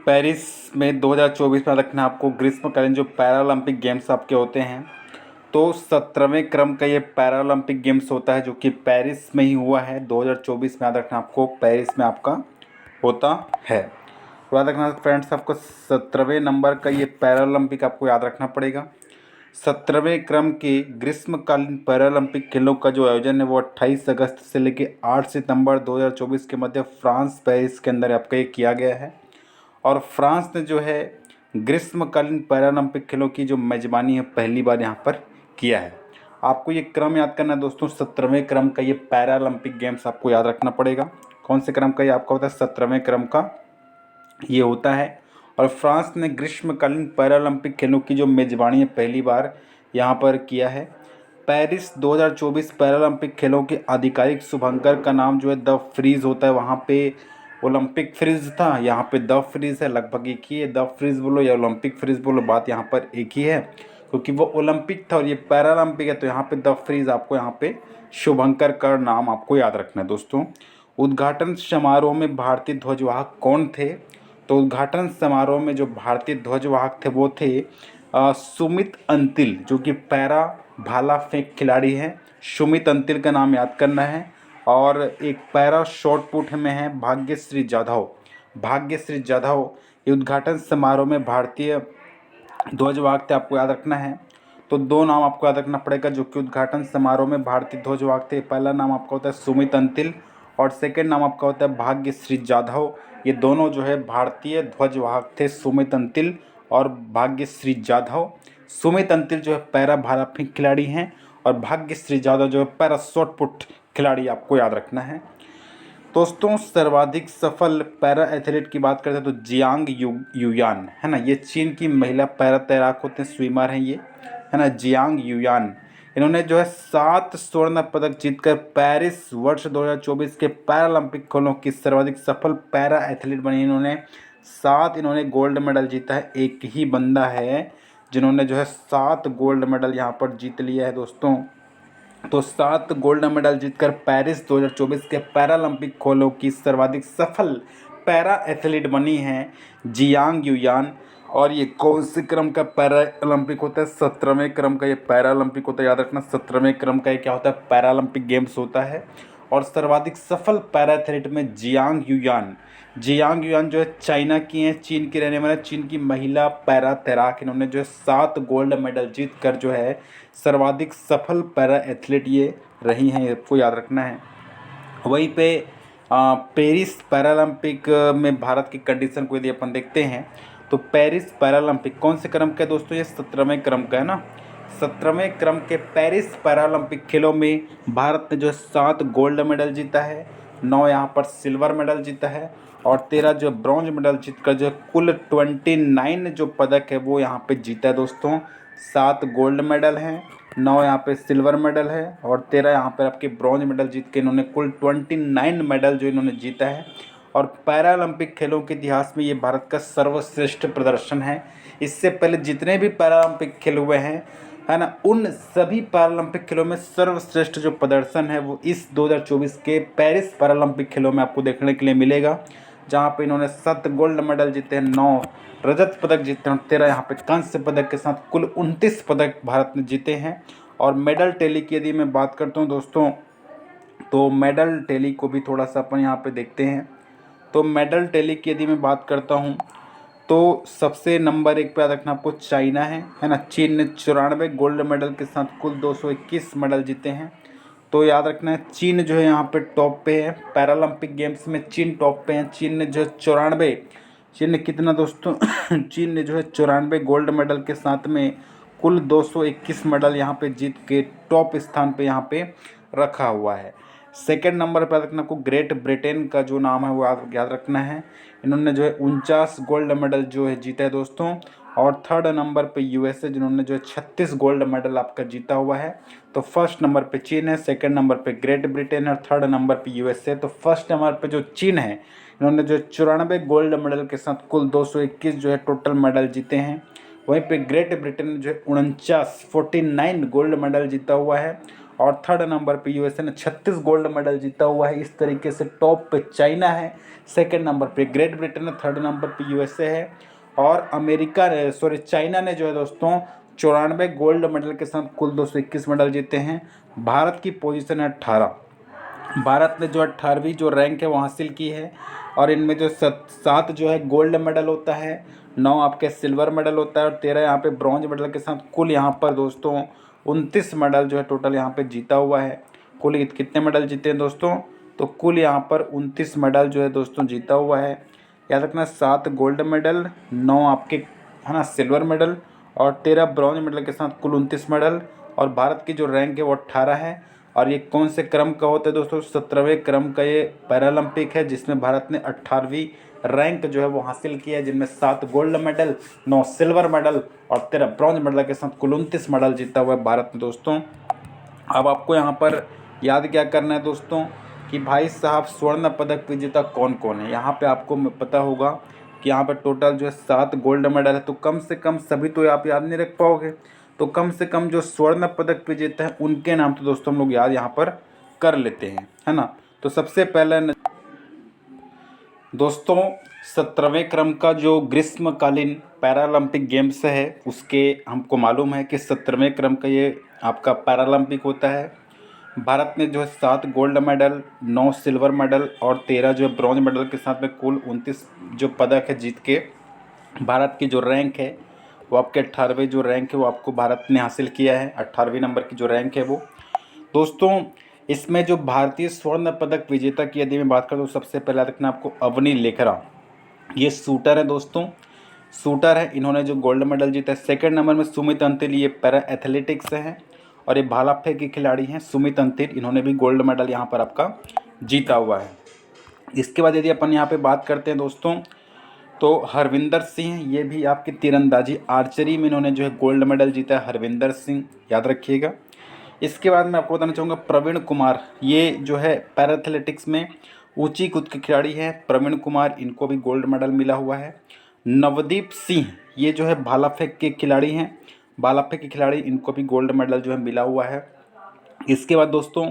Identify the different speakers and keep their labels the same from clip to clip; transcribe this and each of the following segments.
Speaker 1: Paris में 2024 में रखना आपको ग्रीष्मकालीन जो पैरालंपिक गेम्स आपके होते हैं, तो 17वें क्रम का ये पैरालंपिक गेम्स होता है जो कि पेरिस में ही हुआ है 2024 में। याद रखना आपको पेरिस में आपका होता है। तो याद रखना फ्रेंड्स, आपको 17वें नंबर का ये पैरालंपिक आपको याद रखना पड़ेगा। 17वें क्रम के ग्रीष्मकालीन पैरालंपिक खेलों का जो आयोजन है वो 28 अगस्त से लेकर 8 सितंबर 2024 के मध्य फ्रांस पेरिस के अंदर आपका ये किया गया है। और फ्रांस ने जो है ग्रीष्मकालीन पैरालंपिक खेलों की जो मेजबानी है पहली बार यहाँ पर किया है। आपको ये क्रम याद करना है दोस्तों, 17वें क्रम का ये पैरालंपिक गेम्स आपको याद रखना पड़ेगा। कौन से क्रम का ये आपका होता है? 17वें क्रम का ये होता है। और फ्रांस ने ग्रीष्मकालीन पैरालंपिक खेलों की जो मेजबानी है पहली बार यहाँ पर किया है। पेरिस 2024 पैरालंपिक खेलों के आधिकारिक शुभंकर का नाम जो है द फ्रीज होता है। वहाँ पे ओलंपिक फ्रीज था, यहाँ पे द फ्रीज है, लगभग एक ही है। द फ्रीज बोलो या ओलंपिक फ्रीज बोलो, बात यहाँ पर एक ही है, क्योंकि वो ओलंपिक था और ये पैरालंपिक है, तो यहाँ पे द फ्रीज आपको यहाँ पे शुभंकर का नाम आपको याद रखना है दोस्तों। उद्घाटन समारोह में भारतीय ध्वजवाहक कौन थे? तो उद्घाटन समारोह में जो भारतीय ध्वजवाहक थे वो थे सुमित अंतिल, जो कि पैरा भाला फेंक खिलाड़ी हैं। सुमित अंतिल का नाम याद करना है। और एक पैरा शॉट पुट में है भाग्यश्री जाधव। भाग्यश्री जाधव ये उद्घाटन समारोह में भारतीय ध्वजवाहक थे, आपको याद रखना है। तो दो नाम आपको याद रखना पड़ेगा जो कि उद्घाटन समारोह में भारतीय ध्वजवाहक थे। पहला नाम आपका होता है सुमित अंतिल और सेकंड नाम आपका होता है भाग्यश्री जाधव। ये दोनों जो है भारतीय ध्वजवाहक थे, सुमित अंतिल और भाग्यश्री जाधव। सुमित अंतिल जो है पैरा भाला फेंक खिलाड़ी हैं और भाग्यश्री जाधव जो है पैरा शॉट पुट खिलाड़ी, आपको याद रखना है। दोस्तों सर्वाधिक सफल पैरा एथलीट की बात करते हैं तो जियांग युयान है ना, ये चीन की महिला पैरा तैराक होते हैं, स्विमर हैं ये, है ना, जियांग युयान। इन्होंने जो है 7 स्वर्ण पदक जीतकर पेरिस वर्ष 2024 के पैरालंपिक खेलों की सर्वाधिक सफल पैरा एथलीट बनी। इन्होंने गोल्ड मेडल जीता है। एक ही बंदा है जिन्होंने जो है 7 गोल्ड मेडल यहाँ पर जीत लिया है दोस्तों। तो 7 गोल्ड मेडल जीतकर पेरिस 2024 के पैरालंपिक खेलों की सर्वाधिक सफल पैरा एथलीट बनी हैं जियांग युयान। और ये कौन से क्रम का पैरालंपिक होता है? 17वें क्रम का ये पैरालंपिक होता है, याद रखना। 17वें क्रम का ये क्या होता है? पैरालंपिक गेम्स होता है। और सर्वाधिक सफल पैरा एथलीट में जियांग युयान जो है चाइना की हैं, चीन की रहने वाले, चीन की महिला पैरा तैराक। इन्होंने जो है 7 गोल्ड मेडल जीत कर जो है सर्वाधिक सफल पैरा एथलीट ये रही हैं, आपको याद रखना है। वहीं पे पेरिस पैरालंपिक में भारत की कंडीशन को यदि अपन देखते हैं तो पेरिस पैरालंपिक कौन से क्रम का है दोस्तों? ये 17वें क्रम का है ना। 17वें क्रम के पेरिस पैरालंपिक खेलों में भारत ने जो 7 गोल्ड मेडल जीता है, 9 यहाँ पर सिल्वर मेडल जीता है और 13 जो ब्रॉन्ज मेडल जीतकर जो कुल 29 जो पदक है वो यहाँ पे जीता है दोस्तों। 7 गोल्ड मेडल हैं, 9 यहाँ पे सिल्वर मेडल है और 13 यहाँ पर आपके ब्रॉन्ज मेडल जीत के इन्होंने कुल 29 मेडल जो इन्होंने जीता है। और पैरालंपिक खेलों के इतिहास में ये भारत का सर्वश्रेष्ठ प्रदर्शन है। इससे पहले जितने भी पैरालंपिक खेल हुए हैं, है ना, उन सभी पैरालंपिक खेलों में सर्वश्रेष्ठ जो प्रदर्शन है वो इस 2024 के पेरिस पैरालंपिक खेलों में आपको देखने के लिए मिलेगा, जहाँ पे इन्होंने 7 गोल्ड मेडल जीते हैं, 9 रजत पदक जीते हैं, 13 यहाँ पे कांस्य पदक के साथ कुल 29 पदक भारत ने जीते हैं। और मेडल टैली की यदि मैं बात करता हूँ दोस्तों, तो मेडल टैली को भी थोड़ा सा अपन यहाँ पे देखते हैं। तो मेडल टैली की यदि मैं बात करता हूँ तो सबसे नंबर 1 पे याद रखना आपको चाइना है ना। चीन ने 94 गोल्ड मेडल के साथ कुल 221 मेडल जीते हैं। तो याद रखना है चीन जो है यहाँ पे टॉप पे है पैरालंपिक गेम्स में। चीन टॉप पे है। चीन ने जो 94, चीन ने कितना दोस्तों चीन ने जो है 94 गोल्ड मेडल के साथ में कुल 221 मेडल यहाँ पे जीत के टॉप स्थान पे यहाँ पे रखा हुआ है। सेकेंड नंबर पर रखना आपको ग्रेट ब्रिटेन का जो नाम है वो याद रखना है। इन्होंने जो है 49 गोल्ड मेडल जो है जीता है दोस्तों। और थर्ड नंबर पे यूएसए जिन्होंने जो है 36 गोल्ड मेडल आपका जीता हुआ है। तो फर्स्ट नंबर पे चीन है, सेकंड नंबर पे ग्रेट ब्रिटेन है और थर्ड नंबर पे यूएसए। तो फर्स्ट नंबर पे जो चीन है इन्होंने जो 94 गोल्ड मेडल के साथ कुल 221 जो है टोटल मेडल जीते हैं। वहीं पे ग्रेट ब्रिटेन ने जो है 49 गोल्ड मेडल जीता हुआ है। और थर्ड नंबर पे यूएसए ने 36 गोल्ड मेडल जीता हुआ है। इस तरीके से टॉप पे चाइना है, सेकंड नंबर पे ग्रेट ब्रिटेन है, थर्ड नंबर पे यूएसए है, और अमेरिका चाइना ने जो है दोस्तों 94 गोल्ड मेडल के साथ कुल 221 मेडल जीते हैं। भारत की पोजीशन है 18। भारत ने जो 18वीं जो रैंक है वो हासिल की है, और इनमें जो 7 जो है गोल्ड मेडल होता है, 9 आपके सिल्वर मेडल होता है, और 13 यहाँ पे ब्रॉन्ज मेडल के साथ कुल यहाँ पर दोस्तों 29 मेडल जो है टोटल यहाँ पे जीता हुआ है। कुल कितने मेडल जीते हैं दोस्तों? तो कुल यहाँ पर 29 मेडल जो है दोस्तों जीता हुआ है। याद रखना 7 गोल्ड मेडल, 9 आपके है ना सिल्वर मेडल, और 13 ब्रॉन्ज मेडल के साथ कुल 29 मेडल। और भारत की जो रैंक है वो 18 है। और ये कौन से क्रम का होता है दोस्तों? 17वें क्रम का ये पैरालंपिक है, जिसमें भारत ने 18वीं रैंक जो है वो हासिल किया है, जिनमें 7 गोल्ड मेडल, 9 सिल्वर मेडल और 13 ब्रॉन्ज मेडल के साथ कुल 29 मेडल जीता हुआ है भारत ने दोस्तों। अब आपको यहाँ पर याद क्या करना है दोस्तों कि भाई साहब स्वर्ण पदक विजेता कौन कौन है। यहाँ पे आपको पता होगा कि यहाँ पर टोटल जो है 7 गोल्ड मेडल है, तो कम से कम सभी तो आप याद नहीं रख पाओगे, तो कम से कम जो स्वर्ण पदक विजेता है उनके नाम तो दोस्तों हम लोग याद यहाँ पर कर लेते हैं, है ना। तो सबसे पहले दोस्तों 17वें क्रम का जो ग्रीष्मकालीन पैरालंपिक गेम्स है उसके हमको मालूम है कि 17वें क्रम का ये आपका पैरालंपिक होता है। भारत ने जो है 7 गोल्ड मेडल, 9 सिल्वर मेडल और 13 जो है ब्रॉन्ज मेडल के साथ में कुल 29 जो पदक है जीत के भारत की जो रैंक है वो आपके 18वें जो रैंक है वो आपको भारत ने हासिल किया है। 18वें नंबर की जो रैंक है वो दोस्तों, इसमें जो भारतीय स्वर्ण पदक विजेता की यदि मैं बात करूँ तो सबसे पहले देखना आपको अवनी लेखरा, ये शूटर है दोस्तों, शूटर है, इन्होंने जो गोल्ड मेडल जीता है। सेकंड नंबर में सुमित अंतिल, ये पैरा एथलेटिक्स से हैं और ये भाला फेंक के खिलाड़ी हैं सुमित अंतिल, इन्होंने भी गोल्ड मेडल यहाँ पर आपका जीता हुआ है। इसके बाद यदि अपन यहाँ पे बात करते हैं दोस्तों तो हरविंदर सिंह, ये भी आपकी तीरंदाजी आर्चरी में इन्होंने जो है गोल्ड मेडल जीता है, हरविंदर सिंह याद रखिएगा। इसके बाद मैं आपको बताना चाहूँगा प्रवीण कुमार, ये जो है पैराथलेटिक्स में ऊंची कूद के खिलाड़ी हैं प्रवीण कुमार, इनको भी गोल्ड मेडल मिला हुआ है। नवदीप सिंह, ये जो है भाला फेंक के खिलाड़ी हैं, भाला फेंक के खिलाड़ी, इनको भी गोल्ड मेडल जो है मिला हुआ है। इसके बाद दोस्तों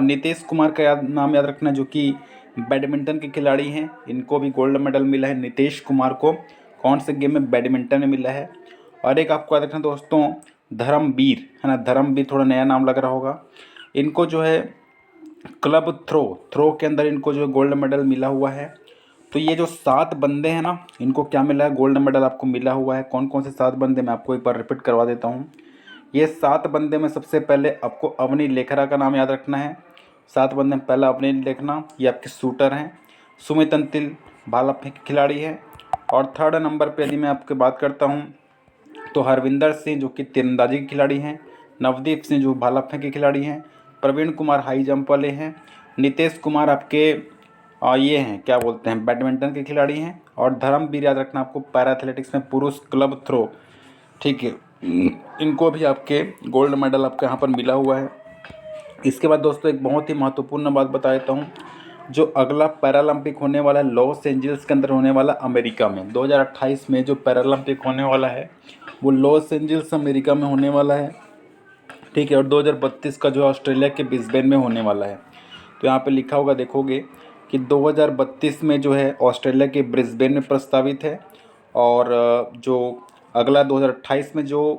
Speaker 1: नीतीश कुमार का नाम याद रखना, जो कि बैडमिंटन के खिलाड़ी हैं, इनको भी गोल्ड मेडल मिला है। नीतीश कुमार को कौन से गेम में? बैडमिंटन में मिला है। और एक आपको याद रखना दोस्तों धर्मवीर, है ना, धर्मवीर थोड़ा नया नाम लग रहा होगा, इनको जो है क्लब थ्रो के अंदर इनको जो है गोल्ड मेडल मिला हुआ है। तो ये जो 7 बंदे हैं ना, इनको क्या मिला है? गोल्ड मेडल आपको मिला हुआ है। कौन कौन से 7 बंदे, मैं आपको एक बार रिपीट करवा देता हूँ। ये 7 बंदे में सबसे पहले आपको अवनी लेखरा का नाम याद रखना है। 7 बंदे में पहला अवनी लेखना, ये आपके शूटर हैं। सुमित अंतिल भाला फेंक खिलाड़ी है। और थर्ड नंबर पे यदि मैं आपकी बात करता हूँ तो हरविंदर सिंह जो कि तीरंदाजी के खिलाड़ी हैं, नवदीप सिंह जो भाला फेंक के खिलाड़ी हैं, प्रवीण कुमार हाई जंप वाले हैं, नीतीश कुमार आपके ये हैं क्या बोलते हैं बैडमिंटन के खिलाड़ी हैं, और धर्मवीर याद रखना आपको पैरा एथलेटिक्स में पुरुष क्लब थ्रो, ठीक है, इनको भी आपके गोल्ड मेडल आपके यहाँ पर मिला हुआ है। इसके बाद दोस्तों एक बहुत ही महत्वपूर्ण बात बता देता हूँ, जो अगला पैरालंपिक होने वाला है लॉस एंजल्स के अंदर होने वाला अमेरिका में 2028 में जो पैरालंपिक होने वाला है वो लॉस एंजल्स अमेरिका में होने वाला है, ठीक है। और 2032 का जो ऑस्ट्रेलिया के ब्रिस्बेन में होने वाला है। तो यहाँ पे लिखा होगा देखोगे कि 2032 में जो है ऑस्ट्रेलिया के ब्रिस्बेन में प्रस्तावित है, और जो अगला 2028 में जो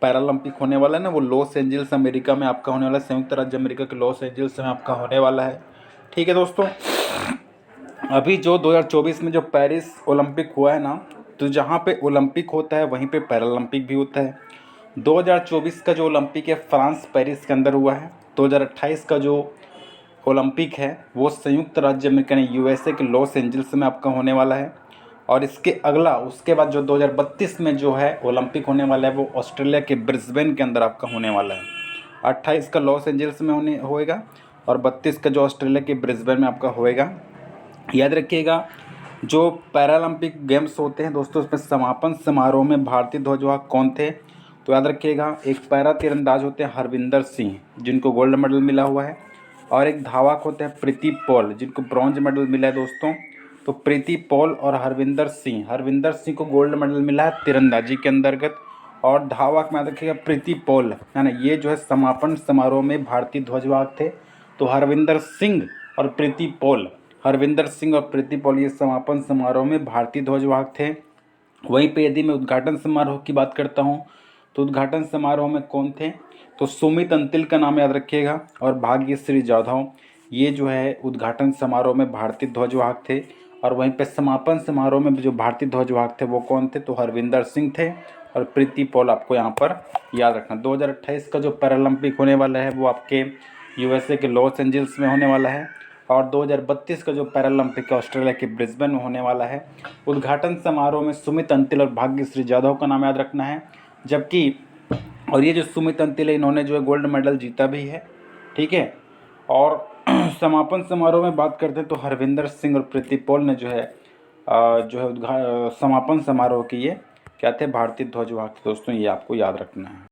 Speaker 1: पैरालंपिक होने वाला है ना वो लॉस एंजल्स अमेरिका में आपका होने वाला है, संयुक्त राज्य अमेरिका के लॉस एंजल्स में आपका होने वाला है, ठीक है दोस्तों। अभी जो 2024 में जो पेरिस ओलंपिक हुआ है ना, तो जहाँ पे ओलंपिक होता है वहीं पे पैरालंपिक भी होता है। 2024 का जो ओलंपिक है फ्रांस पेरिस के अंदर हुआ है। 2028 का जो ओलंपिक है वो संयुक्त राज्य अमेरिका यूएसए के लॉस एंजल्स में आपका होने वाला है। और इसके अगला उसके बाद जो 2032 में जो है ओलंपिक होने वाला है वो ऑस्ट्रेलिया के ब्रिस्बेन के अंदर आपका होने वाला है। 28 का लॉस एंजल्स में होएगा और 32 का जो ऑस्ट्रेलिया के ब्रिस्बेन में आपका होएगा। याद रखिएगा जो पैरालंपिक गेम्स होते हैं दोस्तों उसमें समापन समारोह में भारतीय ध्वजवाहक कौन थे? तो याद रखिएगा एक पैरा तीरंदाज होते हैं हरविंदर सिंह जिनको गोल्ड मेडल मिला हुआ है, और एक धावक होते हैं प्रीति पॉल जिनको ब्रॉन्ज मेडल मिला है दोस्तों। तो प्रीति पॉल और हरविंदर सिंह को गोल्ड मेडल मिला है तीरंदाजी के अंतर्गत, और धावक में याद रखिएगा प्रीति पॉल, है ना। ये जो है समापन समारोह में भारतीय ध्वजवाहक थे। तो हरविंदर सिंह और प्रीति पॉल, हरविंदर सिंह और प्रीति पॉल ये समापन समारोह में भारतीय ध्वजवाहक थे। वहीं पे यदि मैं उद्घाटन समारोह की बात करता हूँ तो उद्घाटन समारोह में कौन थे, तो सुमित अंतिल का नाम याद रखिएगा और भाग्यश्री जाधव, ये जो है उद्घाटन समारोह में भारतीय ध्वजवाहक थे। और वहीं पे समापन समारोह में जो भारतीय ध्वजवाहक थे वो कौन थे, तो हरविंदर सिंह थे और प्रीति पॉल आपको यहाँ पर याद रखना। 2028 का जो पैरालंपिक होने वाला है वो आपके यूएसए के लॉस एंजल्स में होने वाला है। और 2032 का जो पैरालंपिक है ऑस्ट्रेलिया के ब्रिस्बेन में होने वाला है। उद्घाटन समारोह में सुमित अंतिल और भाग्यश्री जाधव का नाम याद रखना है। जबकि और ये जो सुमित अंतिल है इन्होंने जो है गोल्ड मेडल जीता भी है, ठीक है। और समापन समारोह में बात करते हैं तो हरविंदर सिंह और प्रीति पॉल ने जो है समापन समारोह की ये क्या थे, भारतीय ध्वजवाहक थे। दोस्तों ये आपको याद रखना है।